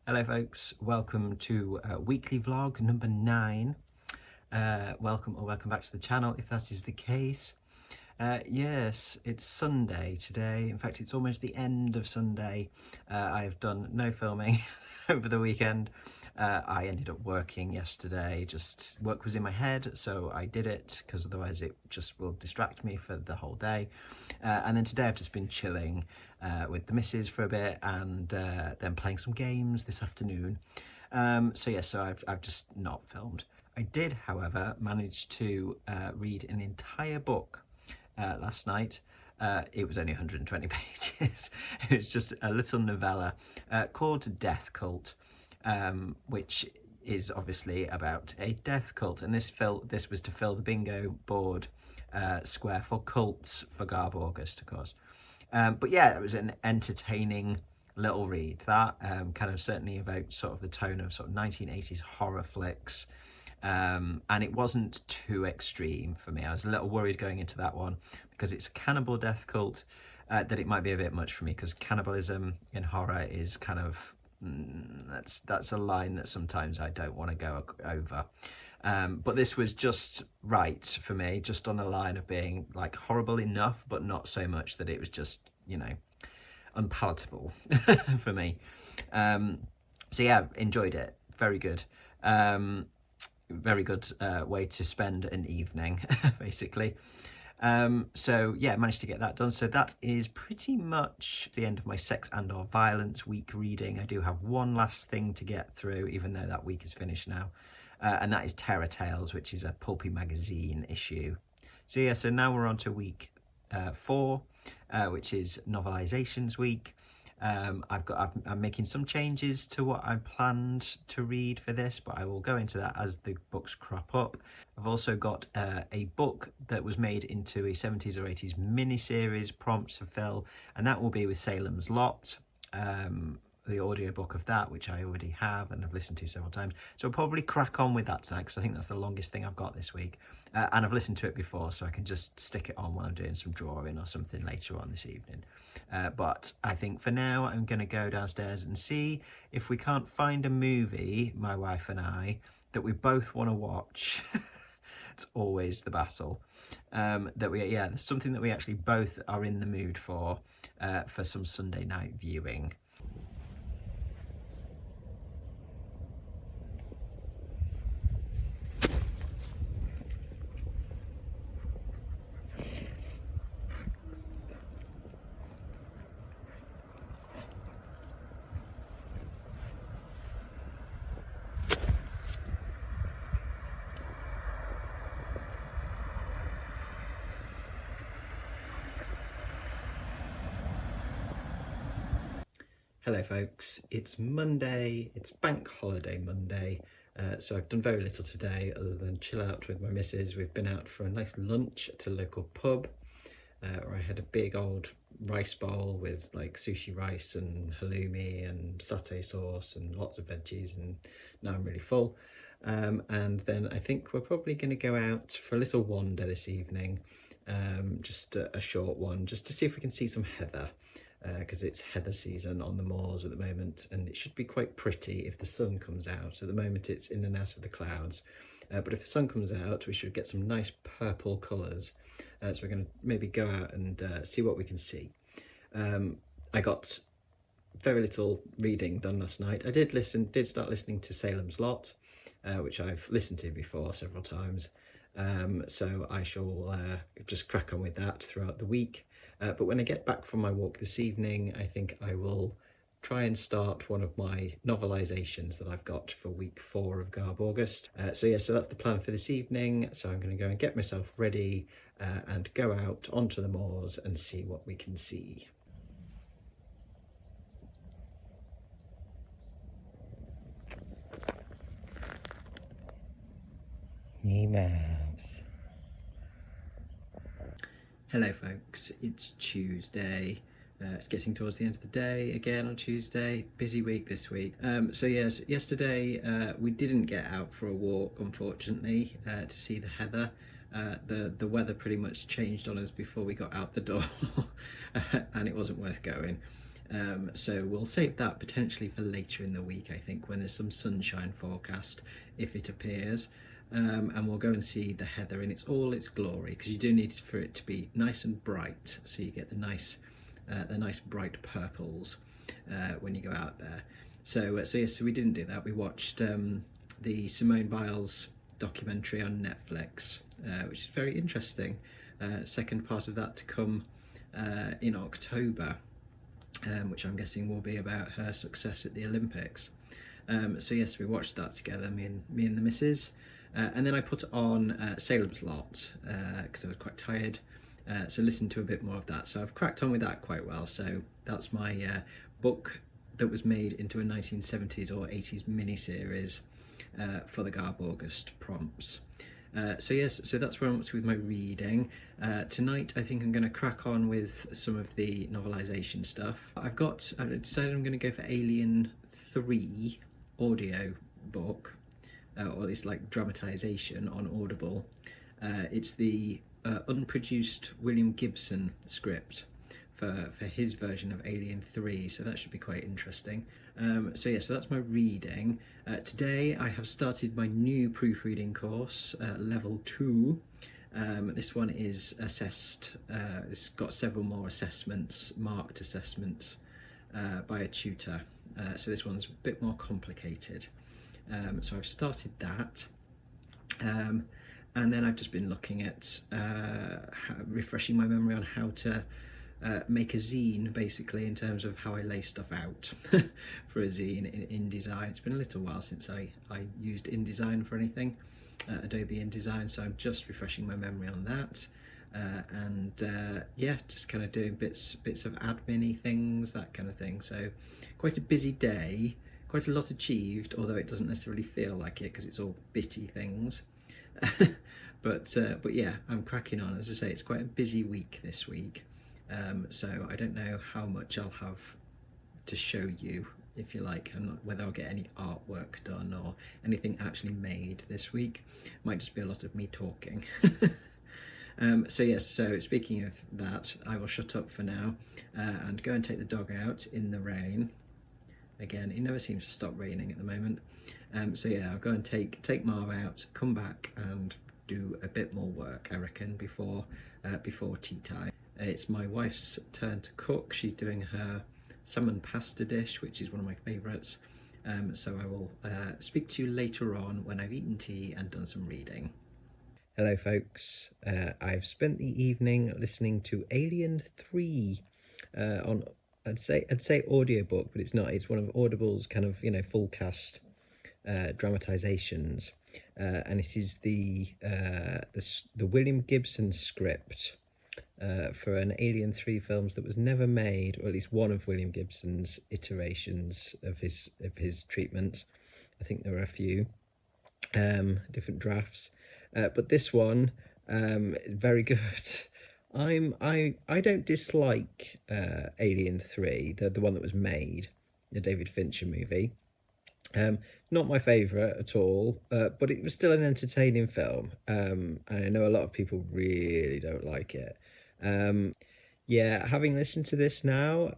Hello folks, welcome to weekly vlog number 9. Welcome back to the channel if that is the case. Yes, it's Sunday today. In fact, it's almost the end of Sunday. I have done no filming over the weekend. I ended up working yesterday. Just work was in my head, so I did it because otherwise it just will distract me for the whole day. And then today I've just been chilling with the missus for a bit, and then playing some games this afternoon. So I've just not filmed. I did, however, manage to read an entire book last night. It was only 120 pages. It was just a little novella called Death Cult, which is obviously about a death cult, and this was to fill the bingo board square for cults for GarbAugust, of course. But yeah, it was an entertaining little read. That kind of certainly evoked sort of the tone of sort of 1980s horror flicks. And it wasn't too extreme for me. I was a little worried going into that one because it's a cannibal death cult, that it might be a bit much for me, because cannibalism in horror is kind of that's a line that sometimes I don't want to go over. But this was just right for me, just on the line of being like horrible enough, but not so much that it was just, you know, unpalatable for me. So yeah, enjoyed it. Very good. Very good way to spend an evening, basically. So yeah, managed to get that done. So that is pretty much the end of my sex and or violence week reading. I do have one last thing to get through, even though that week is finished now, and that is Terror Tales, which is a pulpy magazine issue. So yeah, so now we're on to week 4, which is novelisations week. I'm making some changes to what I planned to read for this, but I will go into that as the books crop up. I've also got a book that was made into a 70s or 80s mini-series prompt to fill, and that will be with Salem's Lot, the audiobook of that, which I already have and I've listened to several times. So I'll probably crack on with that tonight, because I think that's the longest thing I've got this week. And I've listened to it before, so I can just stick it on while I'm doing some drawing or something later on this evening. But I think for now, I'm going to go downstairs and see if we can't find a movie, my wife and I, that we both want to watch. It's always the battle. There's something that we actually both are in the mood for some Sunday night viewing. Hello folks, it's Monday, it's bank holiday Monday, so I've done very little today other than chill out with my missus. We've been out for a nice lunch at a local pub, where I had a big old rice bowl with like sushi rice and halloumi and satay sauce and lots of veggies, and now I'm really full. And then I think we're probably going to go out for a little wander this evening, just a short one, just to see if we can see some heather. Because it's heather season on the moors at the moment, and it should be quite pretty if the sun comes out. At the moment it's in and out of the clouds, but if the sun comes out we should get some nice purple colours. So we're going to maybe go out and see what we can see. I got very little reading done last night. I did start listening to Salem's Lot, which I've listened to before several times. So I shall just crack on with that throughout the week. But when I get back from my walk this evening, I think I will try and start one of my novelisations that I've got for week 4 of GarbAugust. So that's the plan for this evening. So I'm going to go and get myself ready and go out onto the moors and see what we can see. Me mouse. Hello folks, it's Tuesday. It's getting towards the end of the day again on Tuesday. Busy week this week. So yes, yesterday we didn't get out for a walk, unfortunately, to see the heather. The weather pretty much changed on us before we got out the door, and it wasn't worth going. So we'll save that potentially for later in the week, I think, when there's some sunshine forecast, if it appears. And we'll go and see the heather in all its glory, because you do need for it to be nice and bright, so you get the nice bright purples when you go out there. So yes, so we didn't do that. We watched the Simone Biles documentary on Netflix, which is very interesting. Second part of that to come in October, which I'm guessing will be about her success at the Olympics. So yes, we watched that together, me and the missus, and then I put on Salem's Lot because I was quite tired. So listened to a bit more of that. So I've cracked on with that quite well. So that's my book that was made into a 1970s or 80s miniseries for the GarbAugust prompts. So yes, so that's where I'm up to with my reading. Tonight I think I'm going to crack on with some of the novelisation stuff. I've decided I'm going to go for Alien 3 audio book, or at least like dramatisation on Audible. It's the unproduced William Gibson script for his version of Alien 3, so that should be quite interesting. So yeah, so that's my reading. Today I have started my new proofreading course, level 2. This one is assessed, it's got several more assessments, marked assessments by a tutor. So this one's a bit more complicated. So I've started that. And then I've just been looking at refreshing my memory on how to make a zine, basically, in terms of how I lay stuff out for a zine in InDesign. It's been a little while since I used InDesign for anything, Adobe InDesign, so I'm just refreshing my memory on that. Yeah, just kind of doing bits of admin-y things, that kind of thing. So quite a busy day, quite a lot achieved, although it doesn't necessarily feel like it because it's all bitty things. But yeah, I'm cracking on. As I say, it's quite a busy week this week, so I don't know how much I'll have to show you, if you like. I'm not whether I'll get any artwork done or anything actually made this week. Might just be a lot of me talking. So yes, so speaking of that, I will shut up for now and go and take the dog out in the rain. Again, it never seems to stop raining at the moment. So yeah, I'll go and take Marv out, come back and do a bit more work, I reckon, before tea time. It's my wife's turn to cook. She's doing her salmon pasta dish, which is one of my favourites. So I will speak to you later on when I've eaten tea and done some reading. Hello folks, I've spent the evening listening to Alien 3 on, I'd say audiobook, but it's not. It's one of Audible's kind of, full cast dramatisations, and it is the William Gibson script for an Alien 3 films that was never made, or at least one of William Gibson's iterations of his treatments. I think there were a few different drafts, but this one, very good. I don't dislike Alien 3, the one that was made, the David Fincher movie. Not my favourite at all, but it was still an entertaining film, and I know a lot of people really don't like it. Yeah, having listened to this now,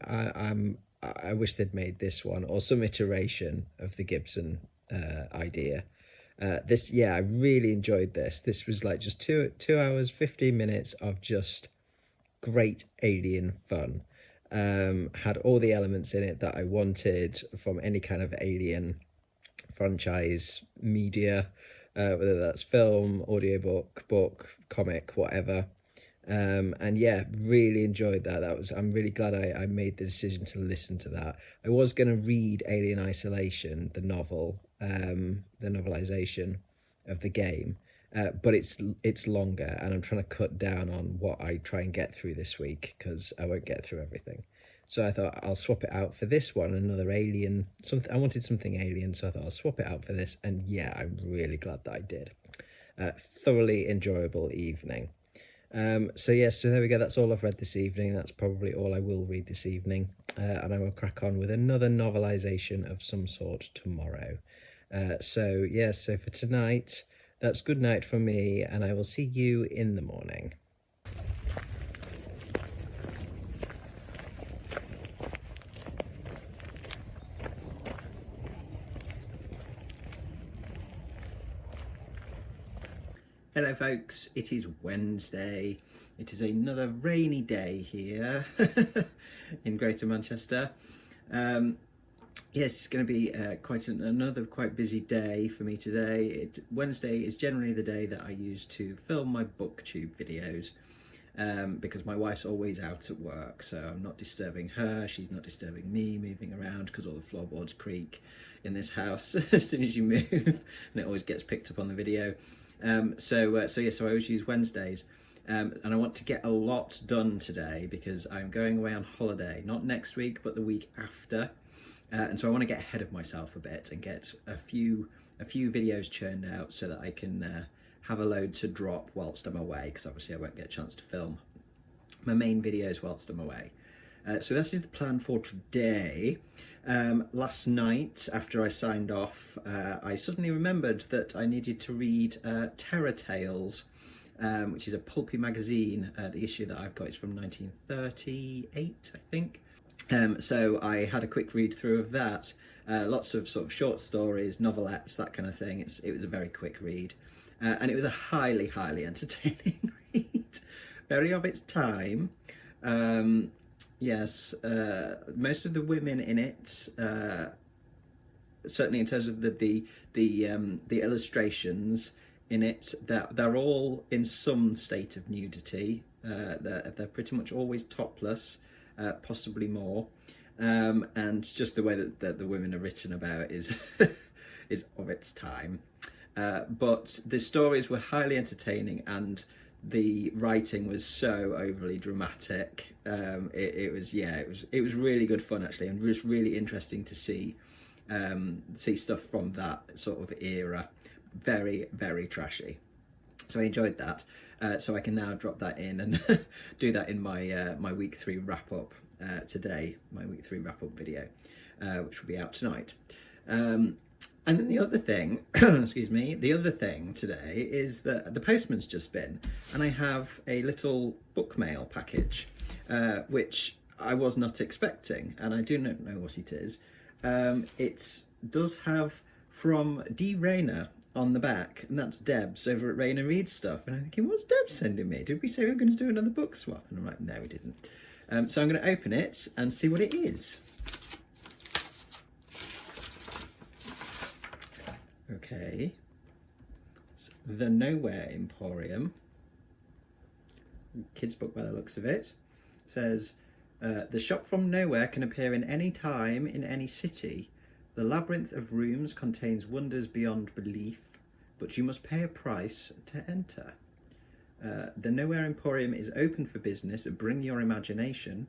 I wish they'd made this one or some iteration of the Gibson idea. Yeah, I really enjoyed this. This was like just 2 hours, 15 minutes of just great alien fun. Had all the elements in it that I wanted from any kind of alien franchise media, whether that's film, audiobook, book, comic, whatever. And yeah, really enjoyed that. I'm really glad I made the decision to listen to that. I was going to read Alien Isolation, the novel, the novelisation of the game, but it's longer, and I'm trying to cut down on what I try and get through this week because I won't get through everything. So I thought I'll swap it out for this one, another alien. I wanted something alien, so I thought I'll swap it out for this. And yeah, I'm really glad that I did. Thoroughly enjoyable evening. So yes, so there we go. That's all I've read this evening. That's probably all I will read this evening. And I will crack on with another novelisation of some sort tomorrow. So yes, so for tonight, that's good night from me, and I will see you in the morning. Hello folks, it is Wednesday. It is another rainy day here in Greater Manchester. Yes, it's going to be another quite busy day for me today. Wednesday is generally the day that I use to film my booktube videos because my wife's always out at work, so I'm not disturbing her, she's not disturbing me moving around because all the floorboards creak in this house as soon as you move, and it always gets picked up on the video. So I always use Wednesdays, and I want to get a lot done today because I'm going away on holiday, not next week but the week after, and so I want to get ahead of myself a bit and get a few videos churned out so that I can have a load to drop whilst I'm away, because obviously I won't get a chance to film my main videos whilst I'm away. So that is the plan for today. Last night, after I signed off, I suddenly remembered that I needed to read Terror Tales, which is a pulpy magazine. The issue that I've got is from 1938, I think. So I had a quick read through of that. Lots of sort of short stories, novelettes, that kind of thing. It was a very quick read. And it was a highly, highly entertaining read. Very of its time. Yes, most of the women in it, certainly in terms of the illustrations in it, they're all in some state of nudity. They're pretty much always topless, possibly more, and just the way that the women are written about is is of its time. But the stories were highly entertaining, and the writing was so overly dramatic. It was really good fun actually, and it was really interesting to see stuff from that sort of era. Very, very trashy. So I enjoyed that. So I can now drop that in and do that in my my week 3 wrap up today. My week 3 wrap up video, which will be out tonight. And then the other thing, excuse me, the other thing today is that the postman's just been, and I have a little book mail package, which I was not expecting, and I do not know what it is. It does have from D. Rayner on the back, and that's Debs over at Rayner Read Stuff. And I'm thinking, what's Debs sending me? Did we say we were going to do another book swap? And I'm like, no, we didn't. So I'm going to open it and see what it is. Okay, it's The Nowhere Emporium, kids book by the looks of it. It says, the shop from nowhere can appear in any time, in any city. The labyrinth of rooms contains wonders beyond belief, but you must pay a price to enter. The Nowhere Emporium is open for business. Bring your imagination.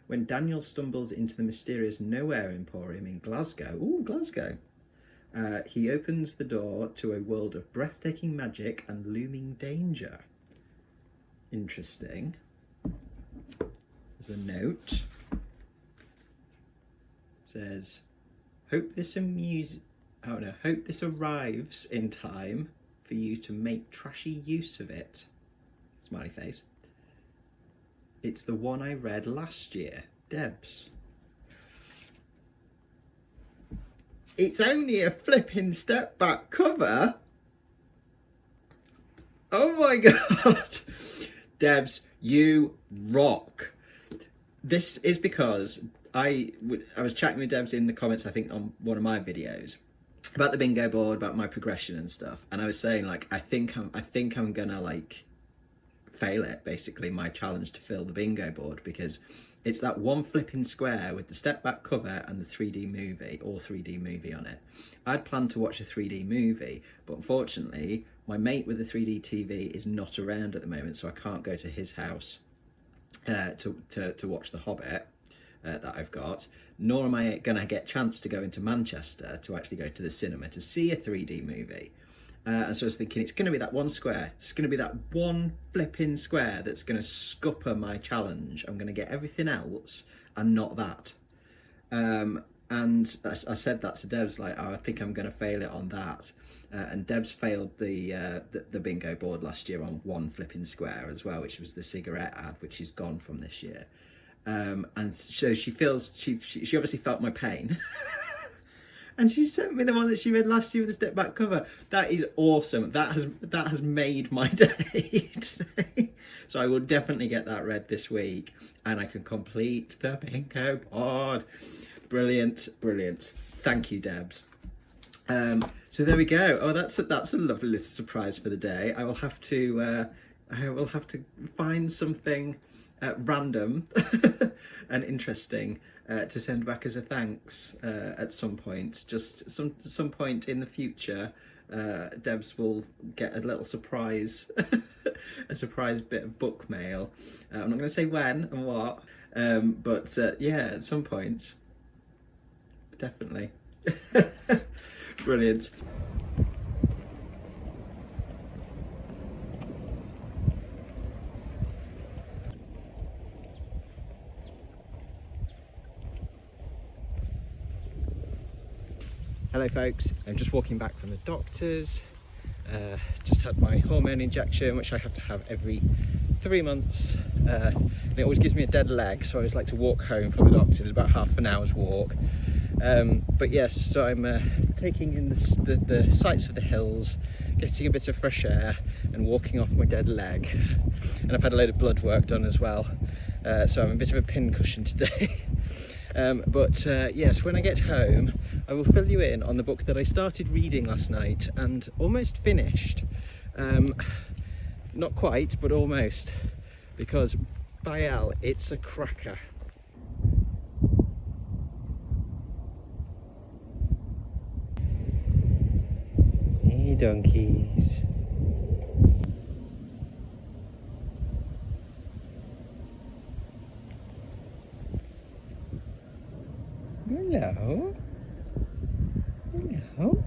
When Daniel stumbles into the mysterious Nowhere Emporium in Glasgow, ooh, Glasgow, he opens the door to a world of breathtaking magic and looming danger. Interesting. There's a note. It says, hope this arrives in time for you to make trashy use of it. Smiley face. It's the one I read last year. Debs. It's only a flipping step back cover. Oh my god. Debs, you rock. This is because I was chatting with Debs in the comments, I think on one of my videos, about the bingo board, about my progression and stuff. And I was saying, like, I think I'm gonna like fail it, basically, my challenge to fill the bingo board, because it's that one flipping square with the step back cover and the 3D movie, or 3D movie on it. I'd planned to watch a 3D movie, but unfortunately my mate with the 3D TV is not around at the moment, so I can't go to his house to watch The Hobbit that I've got, nor am I gonna get a chance to go into Manchester to actually go to the cinema to see a 3D movie. And so I was thinking, it's going to be that one square. It's going to be that one flipping square that's going to scupper my challenge. I'm going to get everything else and not that. And I said that to Debs, like, oh, I think I'm going to fail it on that. And Debs failed the bingo board last year on one flipping square as well, which was the cigarette ad, which is gone from this year. And so she obviously felt my pain. and she sent me the one that she read last year with the step back cover. That is awesome. That has made my day today. So I will definitely get that read this week, and I can complete the bingo board. Brilliant, brilliant. Thank you, Debs. So there we go. Oh, that's a lovely little surprise for the day. I will have to find something random and interesting to send back as a thanks at some point. Just some point in the future, Debs will get a little surprise, a surprise bit of book mail. I'm not going to say when and what, but yeah, at some point, definitely. Brilliant. Hello folks, I'm just walking back from the doctor's. Just had my hormone injection, which I have to have every 3 months, and it always gives me a dead leg, so I always like to walk home from the doctor's, about half an hour's walk. But yes, so I'm taking in the sights of the hills, getting a bit of fresh air and walking off my dead leg. And I've had a load of blood work done as well, so I'm a bit of a pincushion today. But yes, when I get home, I will fill you in on the book that I started reading last night and almost finished. Not quite, but almost, because by hell, it's a cracker. Hey donkeys. Hello. Hello.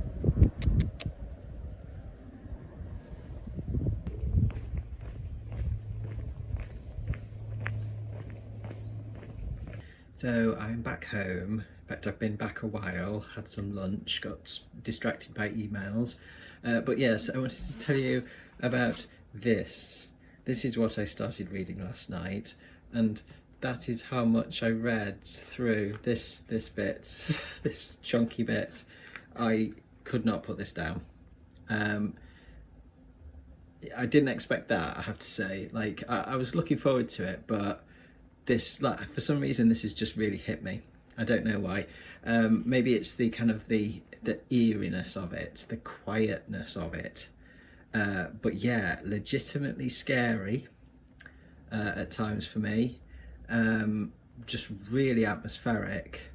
So I'm back home. In fact, I've been back a while, had some lunch, got distracted by emails. But yes, I wanted to tell you about this. This is what I started reading last night, and that is how much I read through this bit, this chunky bit. I could not put this down. I didn't expect that, I have to say. Like, I was looking forward to it, but this, like, for some reason, this has just really hit me. I don't know why. Maybe it's the kind of the eeriness of it, the quietness of it. But yeah, legitimately scary at times for me. Just really atmospheric.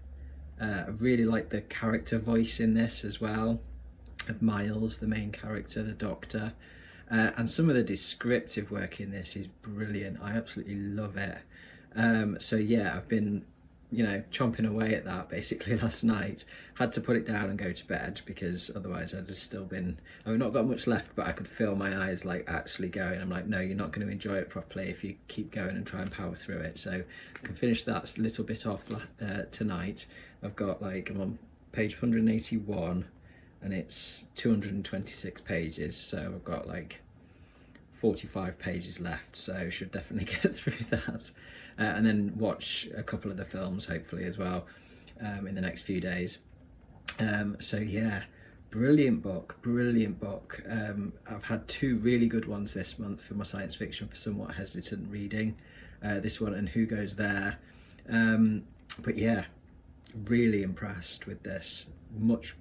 I really like the character voice in this as well, of Miles, the main character, the doctor. And some of the descriptive work in this is brilliant. I absolutely love it. So yeah, I've been, chomping away at that basically last night. Had to put it down and go to bed because otherwise I'd have still been, I've not got much left, but I could feel my eyes like actually going. I'm like, no, you're not going to enjoy it properly if you keep going and try and power through it. So I can finish that little bit off tonight. I've got I'm on page 181 and it's 226 pages. So I've got 45 pages left, so should definitely get through that. And then watch a couple of the films, hopefully, as well, in the next few days. So yeah, brilliant book, brilliant book. I've had 2 really good ones this month for my science fiction for somewhat hesitant reading. This one and Who Goes There. But yeah, really impressed with this. Much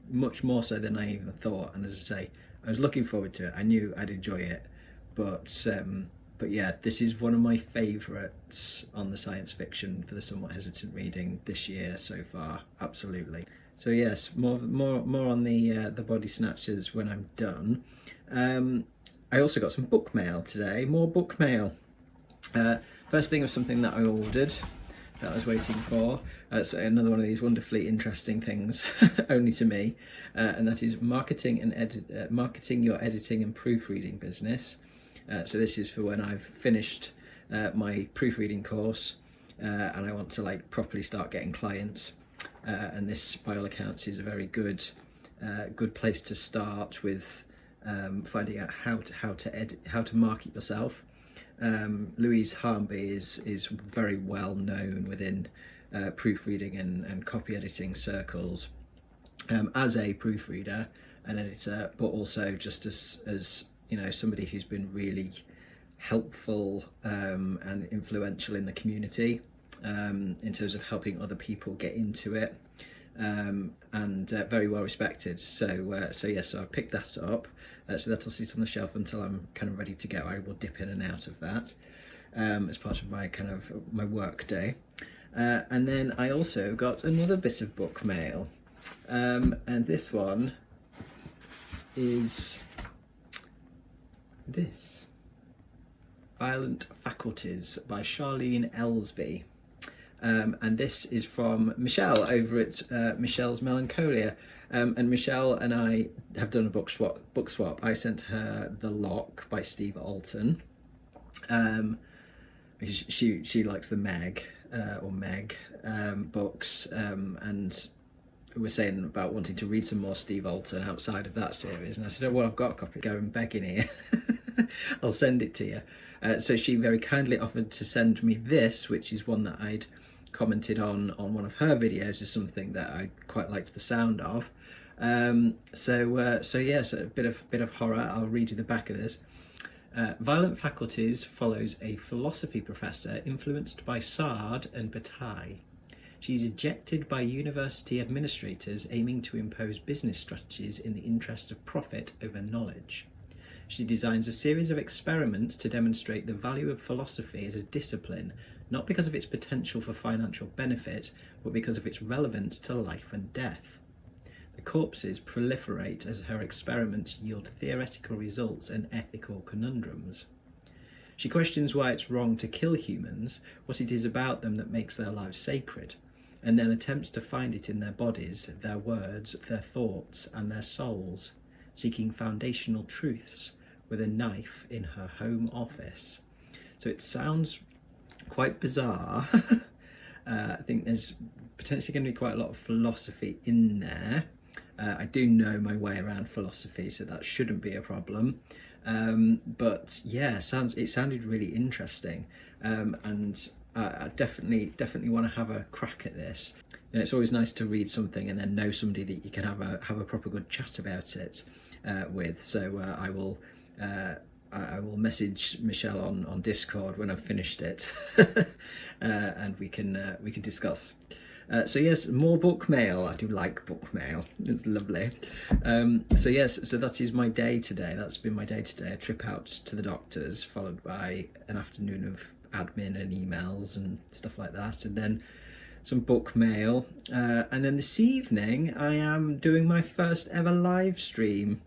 more so than I even thought. And as I say, I was looking forward to it. I knew I'd enjoy it. But yeah, this is one of my favourites on the science fiction for the somewhat hesitant reading this year so far. Absolutely. So yes, more on the body snatchers when I'm done. I also got some book mail today. More book mail. First thing was something that I ordered that I was waiting for. So another one of these wonderfully interesting things, only to me, and that is marketing your editing and proofreading business. So this is for when I've finished my proofreading course and I want to properly start getting clients. And this, by all accounts, is a very good place to start with finding out how to market yourself. Louise Harmby is very well known within proofreading and copy editing circles. as a proofreader, an editor, but also just as you know, somebody who's been really helpful and influential in the community in terms of helping other people get into it, and very well respected. So so I picked that up. So that'll sit on the shelf until I'm kind of ready to go. I will dip in and out of that as part of my kind of my work day. And then I also got another bit of book mail, and this one is this, Violent Faculties by Charlene Ellsby. And this is from Michelle over at Michelle's Melancholia. And Michelle and I have done a book swap. I sent her The Lock by Steve Alton. She likes the Meg books, and was saying about wanting to read some more Steve Alton outside of that series. And I said, oh, well, I've got a copy. Go and beg in here. I'll send it to you. So she very kindly offered to send me this, which is one that I'd commented on one of her videos as something that I quite liked the sound of. So yes, a bit of horror. I'll read you the back of this. Violent Faculties follows a philosophy professor influenced by Sard and Bataille. She's ejected by university administrators aiming to impose business strategies in the interest of profit over knowledge. She designs a series of experiments to demonstrate the value of philosophy as a discipline, not because of its potential for financial benefit, but because of its relevance to life and death. The corpses proliferate as her experiments yield theoretical results and ethical conundrums. She questions why it's wrong to kill humans, what it is about them that makes their lives sacred, and then attempts to find it in their bodies, their words, their thoughts, and their souls, seeking foundational truths with a knife in her home office. So it sounds quite bizarre. I think there's potentially going to be quite a lot of philosophy in there. I do know my way around philosophy, so that shouldn't be a problem. But yeah, it sounded really interesting, and I definitely want to have a crack at this. You know, it's always nice to read something and then know somebody that you can have a proper good chat about it with. So I will message Michelle on Discord when I've finished it, and we can discuss. So yes, more book mail. I do like book mail. It's lovely. So yes, so that is my day today. That's been my day today. A trip out to the doctors, followed by an afternoon of admin and emails and stuff like that, and then some book mail. And then this evening, I am doing my first ever live stream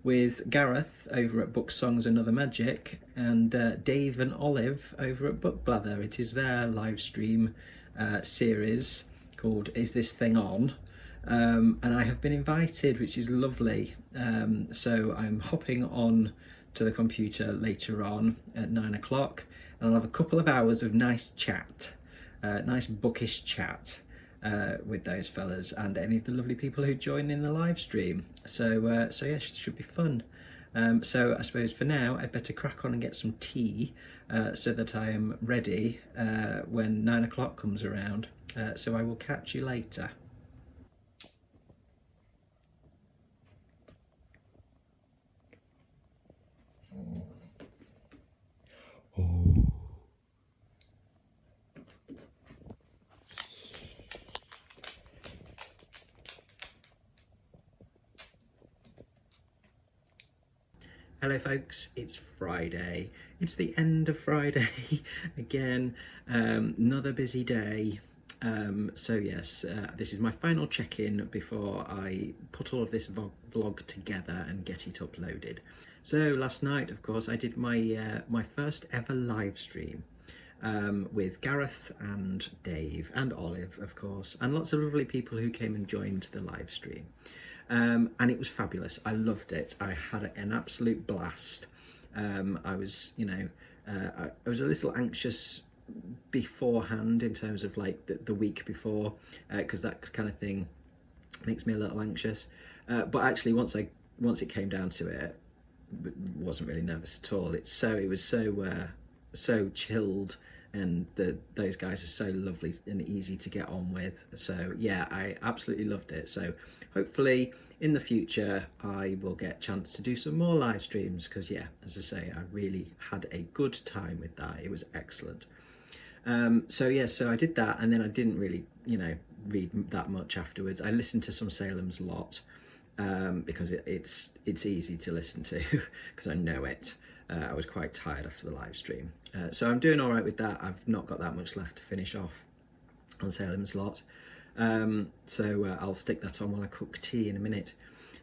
with Gareth over at Book Songs and Other Magic, and Dave and Olive over at Book Blather. It is their live stream series called Is This Thing On? And I have been invited, which is lovely. So I'm hopping on to the computer later on at 9 o'clock, and I'll have a couple of hours of nice chat, nice bookish chat with those fellas and any of the lovely people who join in the live stream. So yeah, it should be fun. So I suppose for now I'd better crack on and get some tea so that I am ready when 9 o'clock comes around. So I will catch you later. Oh. Hello folks, it's Friday. It's the end of Friday again, another busy day. So yes, this is my final check-in before I put all of this vlog together and get it uploaded. So last night, of course, I did my my first ever live stream with Gareth and Dave and Olive, of course, and lots of lovely people who came and joined the live stream. And it was fabulous. I loved it. I had an absolute blast. I was, you know, I was a little anxious beforehand in terms of like the week before, because that kind of thing makes me a little anxious. But actually, once it came down to it, wasn't really nervous at all. It was so chilled and those guys are so lovely and easy to get on with. So yeah, I absolutely loved it. So hopefully in the future I will get a chance to do some more live streams, because yeah, as I say, I really had a good time with that. It was excellent. So yeah, so I did that, and then I didn't really, read that much afterwards. I listened to some Salem's Lot, because it's easy to listen to because I know it. I was quite tired after the live stream. So I'm doing all right with that. I've not got that much left to finish off on Salem's Lot. So I'll stick that on while I cook tea in a minute.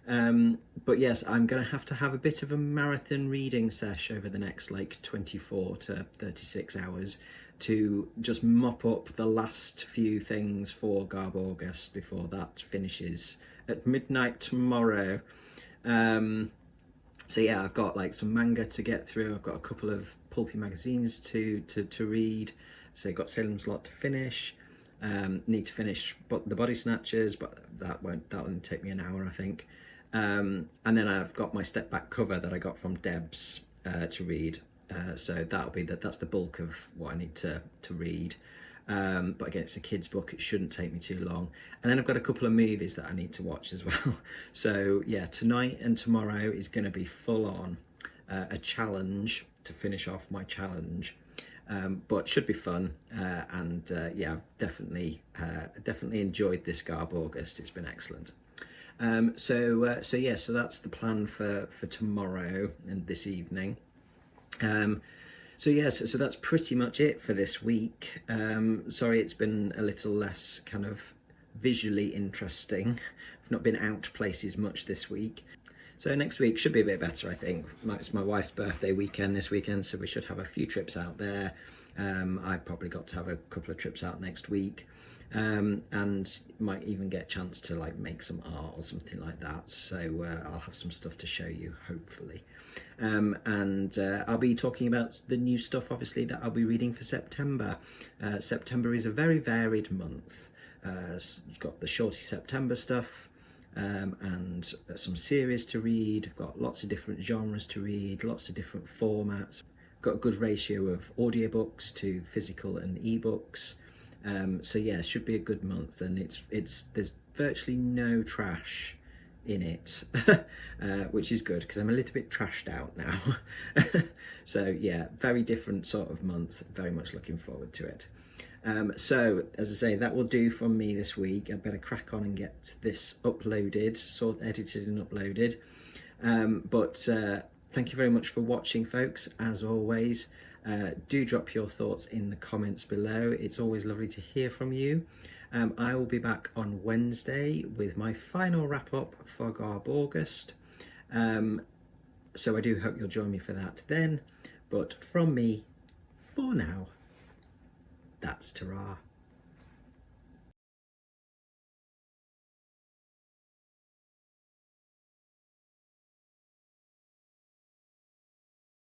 But yes, I'm going to have a bit of a marathon reading sesh over the next like 24 to 36 hours to just mop up the last few things for GarbAugust before that finishes at midnight tomorrow. So yeah, I've got like some manga to get through. I've got a couple of pulpy magazines to read. So I've got Salem's Lot to finish. Need to finish the Body Snatchers, but that'll take me an hour, I think. And then I've got my step back cover that I got from Debs to read. So that's the bulk of what I need to read. But again, it's a kid's book, it shouldn't take me too long. And then I've got a couple of movies that I need to watch as well. So yeah, tonight and tomorrow is going to be full on a challenge to finish off my challenge. But should be fun, and yeah, I've definitely enjoyed this GarbAugust. It's been excellent. So yeah, so that's the plan for tomorrow and this evening. So yes, so that's pretty much it for this week. Sorry, it's been a little less kind of visually interesting. I've not been out places much this week. So next week should be a bit better, I think. It's my wife's birthday weekend this weekend, so we should have a few trips out there. I've probably got to have a couple of trips out next week. And might even get a chance to like make some art or something like that. So I'll have some stuff to show you, hopefully. And I'll be talking about the new stuff, obviously, that I'll be reading for September. September is a very varied month. You've got the Shorty September stuff, and some series to read. I've got lots of different genres to read, lots of different formats. Got a good ratio of audiobooks to physical and ebooks. So yeah, it should be a good month, and there's virtually no trash in it, which is good because I'm a little bit trashed out now. So yeah, very different sort of month, very much looking forward to it. So as I say, that will do from me this week. I better crack on and get this uploaded, edited and uploaded. But thank you very much for watching, folks, as always. Do drop your thoughts in the comments below. It's always lovely to hear from you. I will be back on Wednesday with my final wrap up for GarbAugust. So I do hope you'll join me for that then. But from me, for now, that's ta-ra.